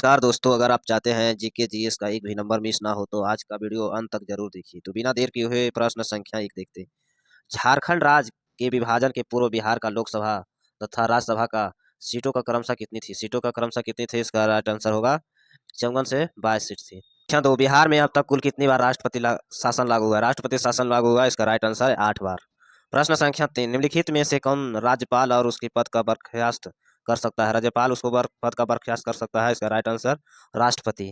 नमस्कार दोस्तों, अगर आप चाहते हैं जीके जीएस का एक भी नंबर मिस ना हो तो आज का वीडियो अंत तक जरूर देखिए। तो बिना देर किए हुए प्रश्न संख्या 1 देखते हैं। झारखंड राज्य के विभाजन के पूर्व बिहार का लोकसभा तथा राज्यसभा का सीटों का क्रमशः कितनी थी? सीटों का क्रमशः कितनी थी? इसका राइट आंसर होगा 54 से 22 सीट थी। अच्छा, तो बिहार में अब तक कुल कितनी बार राष्ट्रपति शासन लागू हुआ? राष्ट्रपति शासन लागू हुआ, इसका राइट आंसर है 8 बार। प्रश्न संख्या 3, निम्नलिखित में से कौन राज्यपाल और उसके पद का बर्खास्त कर सकता है? राज्यपाल उसको पद का बर्खास्त कर सकता है, इसका राइट आंसर राष्ट्रपति।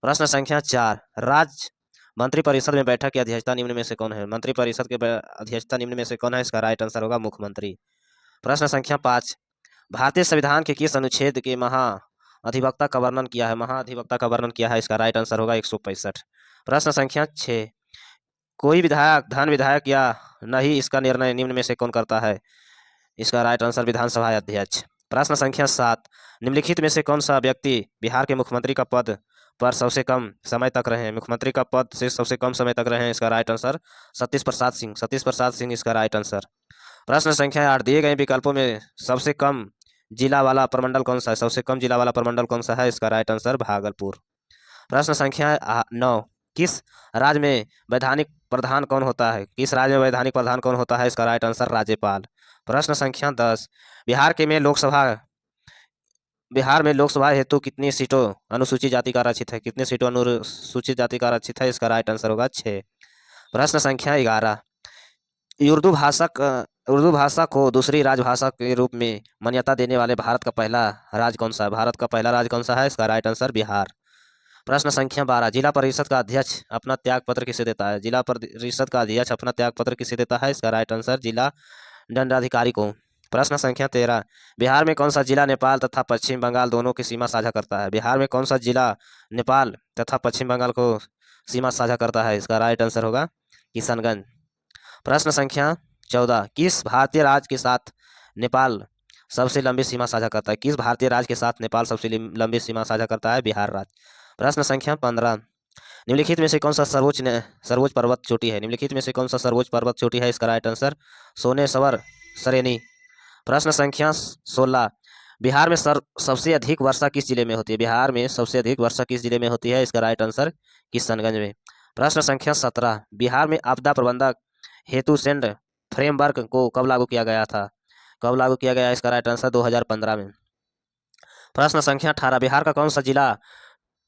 प्रश्न संख्या 4, राज्य मंत्रिपरिषद में बैठक की अध्यक्षता निम्न में से कौन है? मंत्रिपरिषद के अध्यक्षता निम्न में से कौन है? इसका राइट आंसर होगा मुख्यमंत्री। प्रश्न संख्या 5, भारतीय संविधान के किस अनुच्छेद के महाअधिवक्ता का वर्णन किया है? महाअधिवक्ता का वर्णन किया है, इसका राइट आंसर होगा 165। प्रश्न संख्या 6, कोई विधायक धन विधायक या नहीं, इसका निर्णय निम्न में से कौन करता है? इसका राइट आंसर विधानसभा अध्यक्ष। प्रश्न संख्या 7, निम्नलिखित में से कौन सा व्यक्ति बिहार के मुख्यमंत्री का पद पर सबसे कम समय तक रहे? मुख्यमंत्री का पद से सबसे कम समय तक रहे, इसका राइट आंसर सतीश प्रसाद सिंह। सतीश प्रसाद सिंह इसका राइट आंसर। प्रश्न संख्या 8, दिए गए विकल्पों में सबसे कम जिला वाला प्रमंडल कौन सा है? सबसे कम जिला वाला प्रमंडल कौन सा है? इसका राइट आंसर भागलपुर। प्रश्न संख्या 9, किस राज्य में वैधानिक प्रधान कौन होता है? किस राज्य में वैधानिक प्रधान कौन होता है? इसका राइट आंसर राज्यपाल। प्रश्न संख्या 10, बिहार में लोकसभा हेतु कितनी सीटों अनुसूचित जाति का आरक्षित है? कितनी सीटों अनुसूचित जाति का आरक्षित है? इसका राइट आंसर होगा 6। प्रश्न संख्या 11, उर्दू भाषा को दूसरी राजभाषा के रूप में मान्यता देने वाले भारत का पहला राज्य कौन सा है? भारत का पहला राज्य कौन सा है? इसका राइट आंसर बिहार। प्रश्न संख्या 12, जिला परिषद का अध्यक्ष अपना त्याग पत्र किसे देता है? जिला परिषद का अध्यक्ष अपना त्याग पत्र किसे देता है? इसका राइट आंसर जिला दंडाधिकारी को। प्रश्न संख्या 13, बिहार में कौन सा जिला नेपाल तथा पश्चिम बंगाल दोनों की सीमा साझा करता है? बिहार में कौन सा जिला नेपाल तथा पश्चिम बंगाल को सीमा साझा करता है? इसका राइट आंसर होगा किशनगंज। प्रश्न संख्या 14, किस भारतीय राज्य के साथ नेपाल सबसे लंबी सीमा साझा करता है? किस भारतीय राज्य के साथ नेपाल सबसे लंबी सीमा साझा करता है? बिहार राज्य। प्रश्न संख्या 15, निम्नलिखित में से कौन सा सर्वोच्च पर्वत चोटी है? निम्नलिखित में से कौन सा सर्वोच्च पर्वत चोटी है? इसका राइट आंसर सोनेश्वर श्रेणी। प्रश्न संख्या 16, बिहार में सबसे अधिक वर्षा किस जिले में होती है? बिहार में सबसे अधिक वर्षा किस जिले में होती है? इसका राइट आंसर किशनगंज में। प्रश्न संख्या 17, बिहार में आपदा प्रबंधक हेतु सेंड फ्रेमवर्क को कब लागू किया गया था? कब लागू किया गया? इसका राइट आंसर 2015 में। प्रश्न संख्या 18, बिहार का कौन सा जिला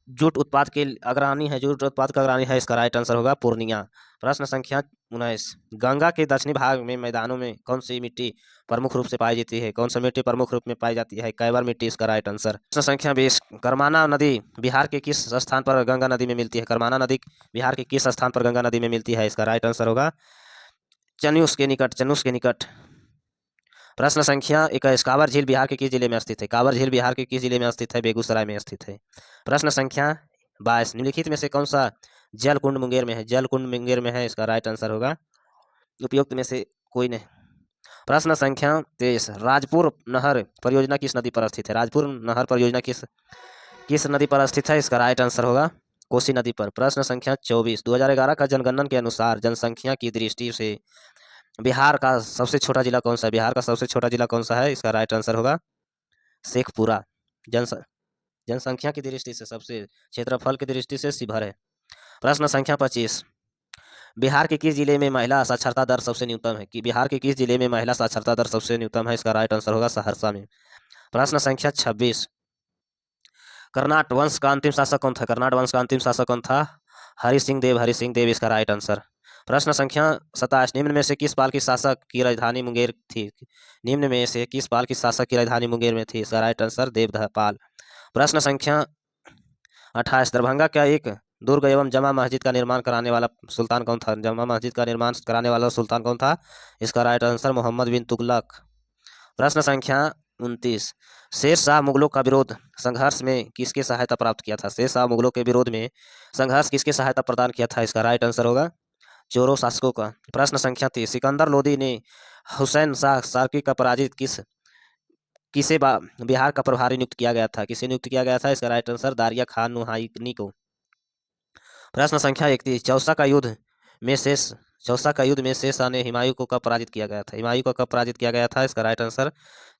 जूट उत्पाद के अग्रणी है? जूट उत्पाद का अग्रणी है, इसका राइट आंसर होगा पूर्णिया। प्रश्न संख्या 19, गंगा के दक्षिणी भाग में मैदानों में कौन सी मिट्टी प्रमुख रूप से पाई जाती है? कौन सी मिट्टी प्रमुख रूप में पाई जाती है? कैवर मिट्टी, इसका राइट आंसर। प्रश्न संख्या 20, कर्माना नदी बिहार के किस स्थान पर गंगा नदी में मिलती है? कर्माना नदी बिहार के किस स्थान पर गंगा नदी में मिलती है? इसका राइट आंसर होगा चन्यूस के निकट, चन्यूस के निकट। प्रश्न संख्या 21, कांवर झील बिहार के किस जिले में स्थित है? कांवर झील बिहार के किस जिले में स्थित है? बेगूसराय में स्थित है। प्रश्न संख्या 22, निम्नलिखित में से कौन सा जल कुंड मुंगेर में है? जल कुंड मुंगेर में है, इसका राइट आंसर होगा उपयुक्त में से कोई नहीं। प्रश्न संख्या 23, राजपुर नहर परियोजना किस नदी पर स्थित है? राजपुर नहर परियोजना किस नदी पर स्थित है? इसका राइट आंसर होगा कोसी नदी पर। प्रश्न संख्या 24, 2011 का जनगणना के अनुसार जनसंख्या की दृष्टि से बिहार का सबसे छोटा जिला कौन सा है? बिहार का सबसे छोटा जिला कौन सा है? इसका राइट आंसर होगा शेखपुरा। जनसंख्या की दृष्टि से सबसे, क्षेत्रफल की दृष्टि से शिवहर है। प्रश्न संख्या 25, बिहार के किस जिले में महिला साक्षरता दर सबसे न्यूनतम है? कि बिहार के किस जिले में महिला साक्षरता दर सबसे न्यूनतम है? इसका राइट आंसर होगा सहरसा में। प्रश्न संख्या 26, कर्नाट वंश का अंतिम शासक कौन था? कर्नाट वंश का अंतिम शासक कौन था? हरि सिंह देव, इसका राइट आंसर। प्रश्न संख्या 27, निम्न में से किस पाल की शासक की राजधानी मुंगेर थी? निम्न में से किस पाल की शासक की राजधानी मुंगेर में थी? इसका राइट आंसर देवपाल। प्रश्न संख्या 28, दरभंगा का एक दुर्ग एवं जमा मस्जिद का निर्माण कराने वाला सुल्तान कौन था? जमा मस्जिद का निर्माण कराने वाला सुल्तान कौन था? इसका राइट आंसर मोहम्मद बिन तुगलक। प्रश्न संख्या 29, शेर शाह मुगलों का विरोध संघर्ष में किसके सहायता प्राप्त किया था? शेर शाह मुगलों के विरोध में संघर्ष किसके सहायता प्रदान किया था? इसका राइट आंसर होगा चोरों शासकों का। प्रश्न संख्या 30, सिकंदर लोदी ने हुसैन शाह सार्की का पराजित किसे बिहार का प्रभारी नियुक्त किया गया था? किसे नियुक्त किया गया था? इसका राइट आंसर दारिया खान नुहाइनी को। प्रश्न संख्या 31, चौसा का युद्ध में शेष शाह ने हुमायूं को कब पराजित किया गया था? हुमायूं को कब पराजित किया गया था? इसका राइट आंसर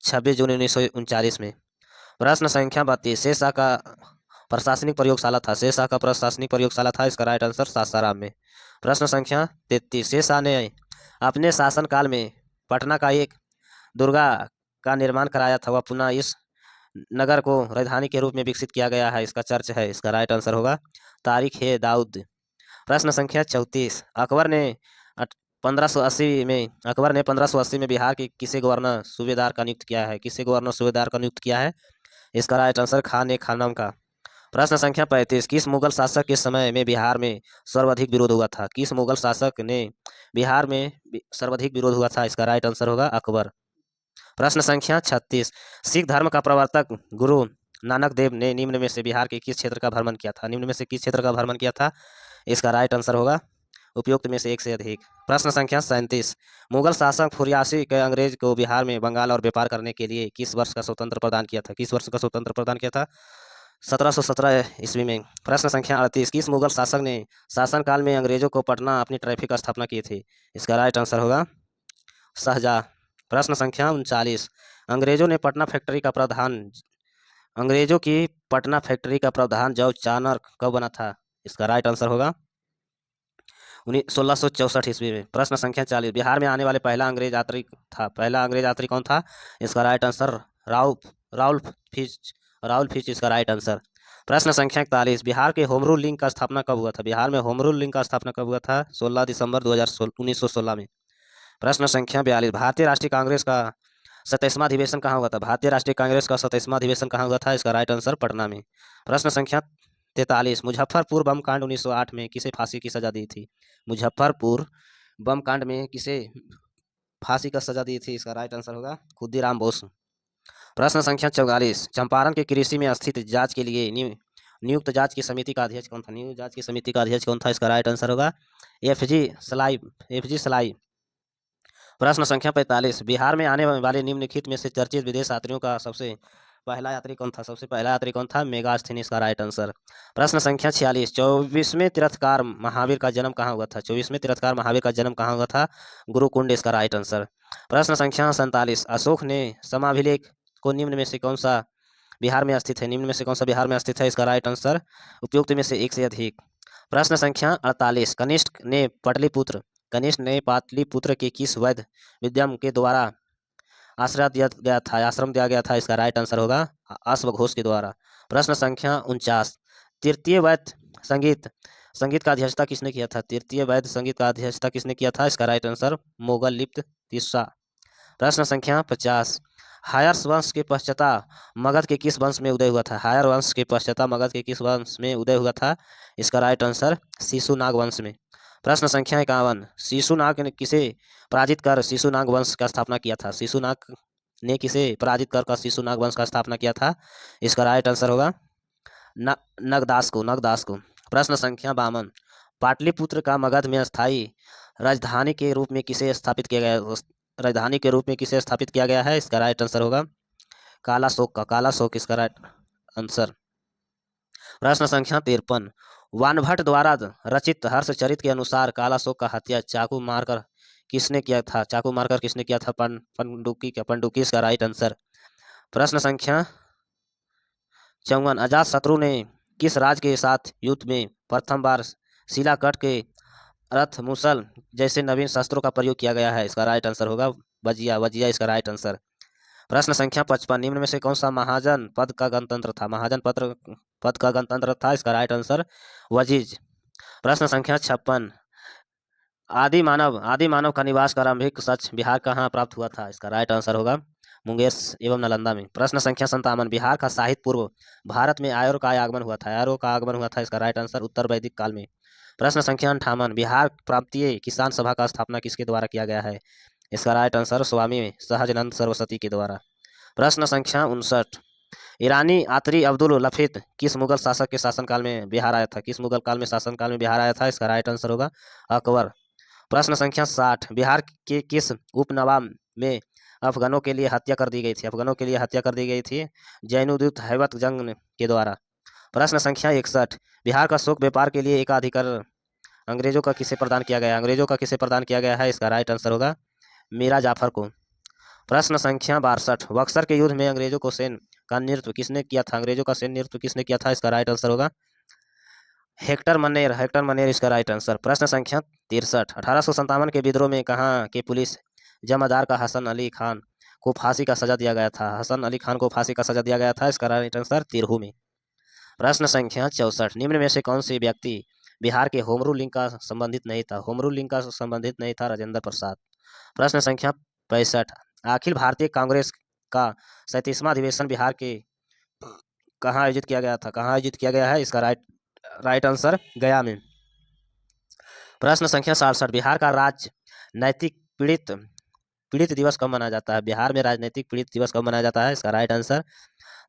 26 जून 1939 में। प्रश्न संख्या 32, शेर शाह का प्रशासनिक प्रयोगशाला था? शेरशाह का प्रशासनिक प्रयोगशाला था, इसका राइट आंसर सासाराम में। प्रश्न संख्या 33, शेरशाह ने अपने शासनकाल में पटना का एक दुर्गा का निर्माण कराया था, वह पुनः इस नगर को राजधानी के रूप में विकसित किया गया है, इसका चर्च है, इसका राइट आंसर होगा तारिक ए दाऊद। प्रश्न संख्या 34, अकबर ने 1580 में बिहार के किसे गवर्नर सूबेदार का नियुक्त किया है? किसे गवर्नर सूबेदार का नियुक्त किया है? इसका राइट आंसर खान ए खानम का। प्रश्न संख्या 35, किस मुगल शासक के समय में बिहार में सर्वाधिक विरोध हुआ था? किस मुगल शासक ने बिहार में सर्वाधिक विरोध हुआ था? इसका राइट आंसर होगा अकबर। प्रश्न संख्या 36, सिख धर्म का प्रवर्तक गुरु नानक देव ने निम्न में से बिहार के किस क्षेत्र का भ्रमण किया था? निम्न में से किस क्षेत्र का भ्रमण किया था? इसका राइट आंसर होगा उपयुक्त में से एक से अधिक। प्रश्न संख्या 37, मुगल शासक फुरियासी के अंग्रेज को बिहार में बंगाल और व्यापार करने के लिए किस वर्ष का स्वतंत्र प्रदान किया था? किस वर्ष का स्वतंत्र प्रदान किया था? 1717 ईस्वी में। प्रश्न संख्या 38, किस मुगल शासक ने शासनकाल में अंग्रेजों को पटना अपनी ट्रैफिक स्थापना की थी? इसका राइट आंसर होगा शाहजहाँ। प्रश्न संख्या 39, अंग्रेजों की पटना फैक्ट्री का प्रधान जॉर्ज चार्नर कब बना था? इसका राइट आंसर होगा 1664 ईस्वी में। प्रश्न संख्या 40, बिहार में आने वाले पहला अंग्रेज यात्री कौन था? इसका राइट आंसर राउल्फ फिच इसका राइट आंसर। प्रश्न संख्या 41, बिहार के होम रूल लीग का स्थापना कब हुआ था? बिहार में होम रूल लीग का स्थापना कब हुआ था? 16 दिसंबर 1916 में। प्रश्न संख्या 42, भारतीय राष्ट्रीय कांग्रेस का 27वां अधिवेशन कहाँ हुआ था? भारतीय राष्ट्रीय कांग्रेस का 27वां अधिवेशन कहाँ हुआ था? इसका राइट आंसर पटना में। प्रश्न संख्या 43, मुजफ्फरपुर बम कांड 1908 में किसे फांसी की सजा दी थी? मुजफ्फरपुर बम कांड में किसे फांसी का सजा दी थी? इसका राइट आंसर होगा खुदीराम बोस। प्रश्न संख्या 44, चंपारण के कृषि में स्थित जांच के लिए नियुक्त जांच की समिति का अध्यक्ष कौन था? नियुक्त जांच की समिति का अध्यक्ष कौन था? इसका राइट आंसर होगा एफ जी सलाई। प्रश्न संख्या 45, बिहार में आने वाले निम्नलिखित में से चर्चित विदेश यात्रियों का सबसे पहला यात्री कौन था? सबसे पहला यात्री कौन था? मेगास्थनीज का राइट आंसर। प्रश्न संख्या 46, 24वें तीर्थकार महावीर का जन्म कहाँ हुआ था? 24वें तीर्थकार महावीर का जन्म कहाँ हुआ था? गुरुकुंड इसका राइट आंसर। प्रश्न संख्या 47, अशोक ने समाभिलेख को निम्न में से कौन सा बिहार में स्थित है? निम्न में से कौन सा बिहार में स्थित है? इसका राइट आंसर उपयुक्त में से एक से अधिक। प्रश्न संख्या 48, कनिष्क ने पाटलिपुत्र के किस वैद्य विद्यम के द्वारा आश्रम दिया गया था? इसका राइट आंसर होगा अश्वघोष के द्वारा। प्रश्न संख्या 49, तृतीय वैद्य संगीत का अध्यक्षता किसने किया था? तृतीय वैद्य संगीत का अध्यक्षता किसने किया था? इसका राइट आंसर मोगल लिप्त तीसरा। प्रश्न संख्या 50, हायर वंश के पश्चात मगध के किस वंश में उदय हुआ था? हायर वंश के पश्चात मगध के किस वंश में उदय हुआ था? इसका राइट आंसर शिशुनाग वंश में। प्रश्न संख्या 51, शिशुनाग ने किसे पराजित कर शिशुनाग वंश का स्थापना किया था? शिशुनाग ने किसे पराजित कर शिशुनाग वंश का स्थापना किया था? इसका राइट आंसर होगा नगदास को। प्रश्न संख्या 52, पाटलिपुत्र का मगध में स्थायी राजधानी के रूप में किसे स्थापित किया गया है? इसका राइट आंसर होगा कालाशोक इसका राइट आंसर। प्रश्न संख्या 53, वानभट्ट द्वारा रचित हर्षचरित के अनुसार कालाशोक का हत्या चाकू मारकर किसने किया था? पंडुकी इसका राइट आंसर। प्रश्न संख्या 54, अजातशत्रु ने किस राज के साथ युद्ध में प्रथम बार शिलाकट के रथ मुसल जैसे नवीन शस्त्रों का प्रयोग किया गया है? इसका राइट आंसर होगा वजिया इसका राइट आंसर। प्रश्न संख्या 55, निम्न में से कौन सा महाजन पद का गणतंत्र था? इसका राइट आंसर वजीज। प्रश्न संख्या 56, आदि मानव का निवास का आरंभिक सच बिहार कहाँ प्राप्त हुआ था? इसका राइट आंसर होगा मुंगेर एवं नालंदा में। प्रश्न संख्या 57, बिहार का साहित्य पूर्व भारत में आर्यों का आगमन हुआ था? इसका राइट आंसर उत्तर वैदिक काल में। प्रश्न संख्या 58, बिहार प्रांतीय किसान सभा का स्थापना किसके द्वारा किया गया है? इसका राइट आंसर स्वामी सहजानंद सरस्वती के द्वारा। प्रश्न संख्या 59, ईरानी यात्री अब्दुल लफीत किस मुगल शासक के शासनकाल में बिहार आया था? बिहार आया था? इसका राइट आंसर होगा अकबर। प्रश्न संख्या 60, बिहार के किस उपनवाब में अफगानों के लिए हत्या कर दी गई थी? जैनुद्दीन हैबत जंग के द्वारा। प्रश्न संख्या 61, बिहार का शोक व्यापार के लिए एकाधिकार अंग्रेजों का किसे प्रदान किया गया है? इसका राइट आंसर होगा मीरा जाफर को। प्रश्न संख्या 62, बक्सर के युद्ध में अंग्रेजों को का नेतृत्व किसने किया था? अंग्रेजों का सैन्य नेतृत्व किसने किया था? इसका राइट आंसर होगा हेक्टर मनेर इसका राइट आंसर। प्रश्न संख्या 63, 1857 के विद्रोह में कहाँ के पुलिस जमादार का हसन अली खान को फांसी का सजा दिया गया था? हसन अली खान को फांसी का सजा दिया गया था, इसका राइट आंसर तिरहू में। प्रश्न संख्या 64, निम्न में से कौन से व्यक्ति बिहार के होम रूल लिंक का संबंधित नहीं था? होम रूल लिंक का संबंधित नहीं था राजेंद्र प्रसाद। प्रश्न संख्या 65, अखिल भारतीय कांग्रेस का 37वां अधिवेशन बिहार के कहाँ आयोजित किया गया था? कहाँ आयोजित किया गया है? इसका राइट आंसर गया में। प्रश्न संख्या 67, बिहार का राजनैतिक पीड़ित दिवस कब मनाया जाता है? बिहार में राजनीतिक पीड़ित दिवस कब मनाया जाता है? इसका राइट आंसर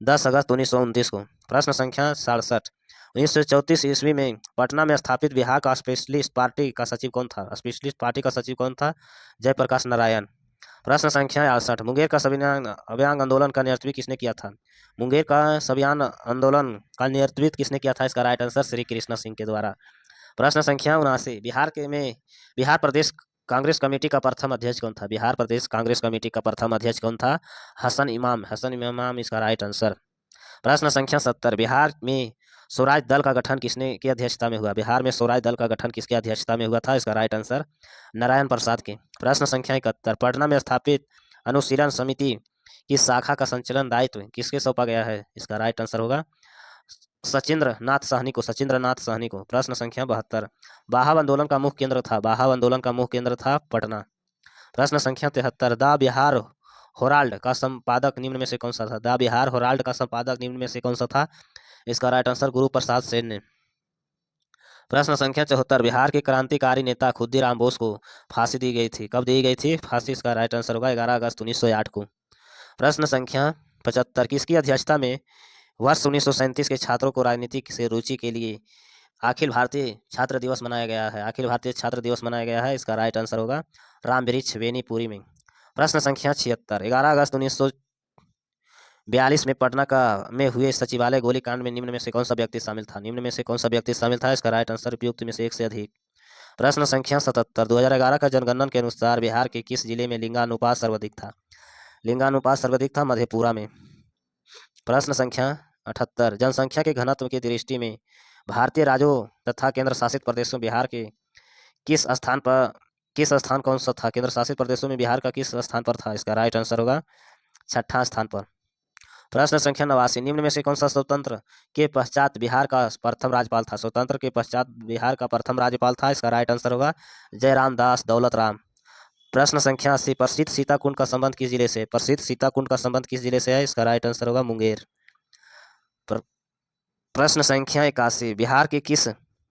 10 अगस्त 1929 को। प्रश्न संख्या 67, 1934 ईस्वी में पटना में स्थापित बिहार का स्पेशलिस्ट पार्टी का सचिव कौन था? स्पेशलिस्ट पार्टी का सचिव कौन था? जयप्रकाश नारायण। प्रश्न संख्या 68, मुंगेर का सविनय अभियान आंदोलन का नेतृत्व किसने किया था? मुंगेर का सवियान आंदोलन का नेतृत्व किसने किया था? इसका राइट आंसर श्री कृष्ण सिंह के द्वारा। प्रश्न संख्या 79, बिहार प्रदेश कांग्रेस कमेटी का प्रथम अध्यक्ष कौन था? बिहार प्रदेश कांग्रेस कमेटी का प्रथम अध्यक्ष कौन था? हसन इमाम इसका राइट आंसर। प्रश्न संख्या 70, बिहार में स्वराज दल का गठन किसने की अध्यक्षता में हुआ? बिहार में स्वराज दल का गठन किसकी अध्यक्षता में हुआ था? इसका राइट आंसर नारायण प्रसाद के। प्रश्न संख्या 71, पटना में स्थापित अनुशीलन समिति की शाखा का संचालन दायित्व किसके सौंपा गया है? इसका राइट आंसर होगा सचिंद्र नाथ सहनी को। प्रश्न संख्या 72, बाहाव आंदोलन का मुख्य केंद्र था पटना। प्रश्न संख्या 73, द बिहार होराल्ड का संपादक निम्न में से कौन सा था? द बिहार होराल्ड का संपादक निम्न में से कौन सा था? इसका राइट आंसर गुरु प्रसाद सेन ने। प्रश्न संख्या 74, बिहार के क्रांतिकारी नेता खुद्दीराम बोस को फांसी दी गई थी, कब दी गई थी फांसी? इसका राइट आंसर होगा 11 अगस्त 1908 को। प्रश्न संख्या 75, किसकी अध्यक्षता में वर्ष 1937 के छात्रों को राजनीति से रुचि के लिए अखिल भारतीय छात्र दिवस मनाया गया है? अखिल भारतीय छात्र दिवस मनाया गया है, इसका राइट आंसर होगा रामवृक्ष बेनीपुरी में। प्रश्न संख्या 76, 11 अगस्त 1942 में पटना में हुए सचिवालय गोलीकांड में निम्न में से कौन सा व्यक्ति शामिल था? निम्न में से कौन सा व्यक्ति शामिल था? इसका राइट आंसर उपयुक्त में से एक से अधिक। प्रश्न संख्या 77, 2011 का जनगणना के अनुसार बिहार के किस जिले में लिंगानुपात सर्वाधिक था? लिंगानुपात सर्वाधिक था मधेपुरा में। प्रश्न संख्या 78, जनसंख्या के घनत्व की दृष्टि में भारतीय राज्यों तथा केंद्र शासित प्रदेशों बिहार के किस स्थान कौन सा था? केंद्र शासित प्रदेशों में बिहार का किस स्थान पर था? इसका राइट आंसर होगा 6ठा स्थान पर। प्रश्न संख्या 89, निम्न में से कौन सा स्वतंत्र के पश्चात बिहार का प्रथम राज्यपाल था? स्वतंत्र के पश्चात बिहार का प्रथम राज्यपाल था, इसका राइट आंसर होगा जयराम दास दौलत राम। प्रश्न संख्या 80, प्रसिद्ध सीताकुंड का संबंध किस जिले से? प्रसिद्ध सीताकुंड का संबंध किस जिले से है? इसका राइट आंसर होगा मुंगेर। प्रश्न संख्या 81, बिहार के किस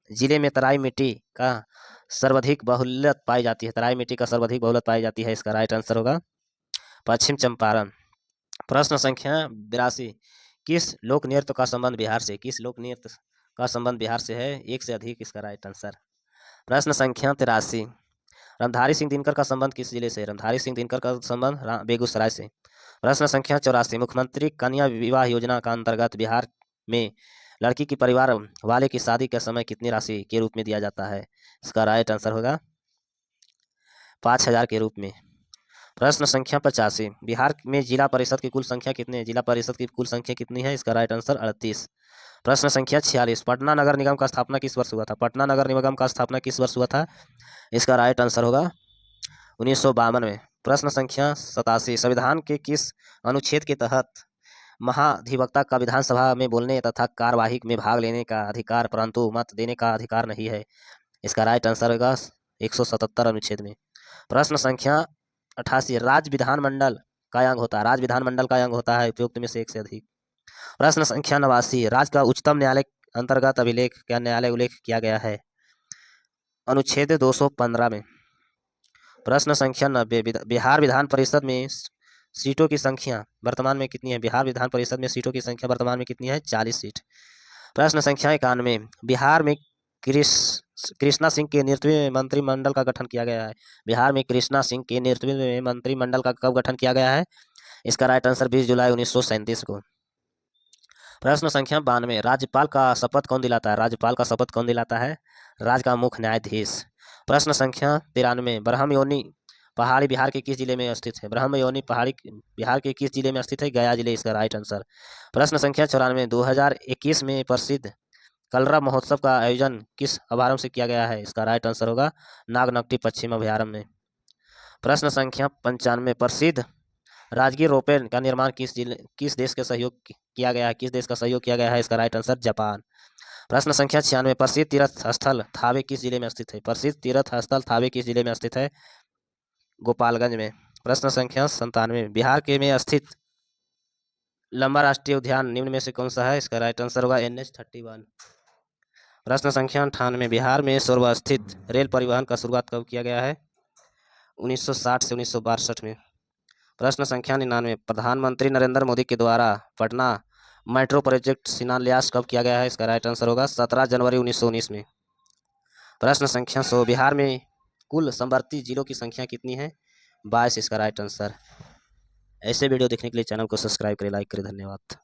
जिले में तराई मिट्टी का सर्वाधिक बहुल्यत पाई जाती है? तराई मिट्टी का सर्वाधिक बहुल्यत पाई जाती है, इसका राइट आंसर होगा पश्चिम चंपारण। प्रश्न संख्या 82, किस लोक नृत्य का संबंध बिहार से? किस लोक नृत्य का संबंध बिहार से है? एक से अधिक, इसका राइट आंसर। प्रश्न संख्या 83, रामधारी सिंह दिनकर का संबंध किस जिले से? रामधारी सिंह दिनकर का संबंध बेगूसराय से। प्रश्न संख्या 84, मुख्यमंत्री कन्या विवाह योजना का अंतर्गत बिहार में लड़की की परिवार वाले की शादी के समय कितनी राशि के रूप में दिया जाता है? इसका राइट आंसर होगा 5000 के रूप में। प्रश्न संख्या 85, बिहार में जिला परिषद की कुल संख्या कितनी है? जिला परिषद की कुल संख्या कितनी है? इसका राइट आंसर 38। प्रश्न संख्या 46, पटना नगर निगम का स्थापना किस वर्ष हुआ था? पटना नगर निगम का स्थापना किस वर्ष हुआ था? इसका राइट आंसर होगा 1952 में। प्रश्न संख्या 87, संविधान के किस अनुच्छेद के तहत महाधिवक्ता का विधानसभा में बोलने तथा कार्यवाही में भाग लेने का अधिकार परंतु मत देने का अधिकार नहीं है? इसका राइट आंसर होगा 177 अनुच्छेद में। प्रश्न संख्या 88, राज्य विधानमंडल का अंग होता है? राज्य विधानमंडल का अंग होता है उपयुक्त में से एक से अधिक। प्रश्न संख्या 89, राज्य का उच्चतम न्यायालय अंतर्गत अभिलेख क्या न्यायालय उल्लेख किया गया है? अनुच्छेद 215 में। प्रश्न संख्या 90, बिहार विधान परिषद में सीटों की संख्या वर्तमान में कितनी है? बिहार विधान परिषद में सीटों की संख्या वर्तमान में कितनी है? 40 सीट। प्रश्न संख्या 91, बिहार में कृष्णा सिंह के नेतृत्व में मंत्रिमंडल का गठन किया गया है? बिहार में कृष्णा सिंह के नेतृत्व में मंत्रिमंडल का कब गठन किया गया है? इसका राइट आंसर 20 जुलाई 1937 को। प्रश्न संख्या 92, राज्यपाल का शपथ कौन दिलाता है? राज्यपाल का शपथ कौन दिलाता है? राज्य का मुख्य न्यायाधीश। प्रश्न संख्या 93, ब्रह्मयोनी पहाड़ी बिहार के किस जिले में स्थित है? ब्रह्मयोनी पहाड़ी बिहार के किस जिले में स्थित है? गया जिले इसका राइट आंसर। प्रश्न संख्या 94, 2021 में प्रसिद्ध कलरव महोत्सव का आयोजन किस अभयारण्य से किया गया है? इसका राइट आंसर होगा नागनकटी पश्चिम अभयारण्य में। प्रश्न संख्या 95, प्रसिद्ध राजगीर रोपवे का निर्माण किस देश के सहयोग किया गया है? किस देश का सहयोग किया गया है? इसका राइट आंसर जापान। प्रश्न संख्या 96, प्रसिद्ध तीर्थ स्थल थावे किस जिले में स्थित है? प्रसिद्ध तीर्थ स्थल थावे किस जिले में स्थित है? गोपालगंज में। प्रश्न संख्या 97, बिहार के में स्थित लंबा राष्ट्रीय उद्यान निम्न में से कौन सा है? इसका राइट आंसर होगा NH31। प्रश्न संख्या 98, बिहार में सर्वस्थित रेल परिवहन का शुरुआत कब किया गया है? 1960 से 1962 में। प्रश्न संख्या 99, प्रधानमंत्री नरेंद्र मोदी के द्वारा पटना मेट्रो प्रोजेक्ट शिलान्यास कब किया गया है? इसका राइट आंसर होगा 17 जनवरी 1919 में। प्रश्न संख्या 100, बिहार में कुल समवर्ती जिलों की संख्या कितनी है? 22 इसका राइट आंसर। ऐसे वीडियो देखने के लिए चैनल को सब्सक्राइब करें, लाइक करें। धन्यवाद।